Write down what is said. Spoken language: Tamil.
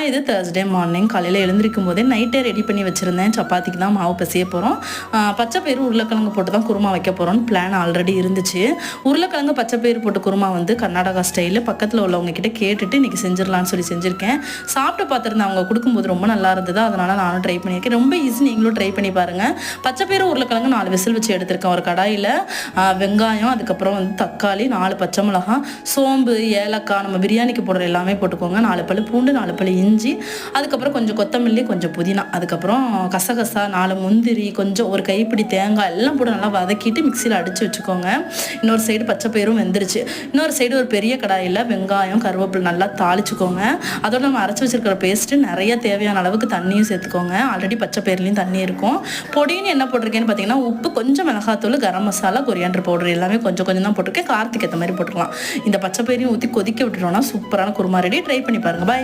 இது Thursday மார்னிங் காலையில் எழுந்திருக்கும் போதே நைட்டே ரெடி பண்ணி வச்சுருந்தேன். சப்பாத்திக்கு தான் மாவு பிசைய போகிறோம். பச்சைப்பயிறு உருளைக்கிழங்கு போட்டு தான் குருமா வைக்க போகிறோம்னு பிளான் ஆல்ரெடி இருந்துச்சு. உருளைக்கிழங்கு பச்சைப்பயிறு போட்டு குருமா வந்து கர்நாடகா ஸ்டைலில் பக்கத்தில் உள்ளவங்க கிட்ட கேட்டுட்டு இன்றைக்கி செஞ்சிடலான்னு சொல்லி செஞ்சுருக்கேன். சாப்பிட்டு பார்த்துருந்தேன், அவங்க கொடுக்கும்போது ரொம்ப நல்லா இருந்தது. அதனால் நானும் ட்ரை பண்ணியிருக்கேன். ரொம்ப ஈஸி, நீங்களும் ட்ரை பண்ணி பாருங்கள். பச்சைப்பயிறு உருளைக்கிழங்கு 4 விசில் வச்சு எடுத்திருக்கேன். ஒரு கடாயில் வெங்காயம், அதுக்கப்புறம் வந்து தக்காளி, 4 பச்சை மிளகாய், சோம்பு, ஏலக்காய், நம்ம பிரியாணிக்கு போடுற எல்லாமே போட்டுக்கோங்க. 4 பல் பூண்டு, 4 பல் இஞ்சி, அதுக்கப்புறம் கொஞ்சம் கொத்தமல்லி, கொஞ்சம் புதினா, அதுக்கப்புறம் கசகசா, 4 முந்திரி, கொஞ்சம் ஒரு கைப்பிடி தேங்காய் எல்லாம் போட்டு நல்லா வதக்கிட்டு மிக்சியில் அடித்து வச்சுக்கோங்க. இன்னொரு சைடு பச்சைப்பயிரும் வெந்துருச்சு. இன்னொரு சைடு ஒரு பெரிய கடாயில் வெங்காயம், கருவேப்பிலை நல்லா தாளிச்சுக்கோங்க. அதோட நம்ம அரைச்சி வச்சிருக்கிற பேஸ்ட்டு நிறைய தேவையான அளவுக்கு தண்ணியும் சேர்த்துக்கோங்க. ஆல்ரெடி பச்சைப்பயிர்லையும் தண்ணி இருக்கும். பொடின்னு என்ன போட்டிருக்கேன்னு பார்த்தீங்கன்னா, உப்பு, கொஞ்சம் மிளகாத்தூள், கரம் மசாலா, கொரியாண்டர் பவுடர் எல்லாமே கொஞ்சம் கொஞ்சம் தான் போட்டிருக்கேன். காரத்துக்கு ஏற்ற மாதிரி போட்டுக்கலாம். இந்த பச்சைப்பயிரையும் ஊற்றி கொதிக்க விட்டுட்டோம்னா சூப்பரான குருமா ரெடி. ட்ரை பண்ணி பாருங்கள். பாய்.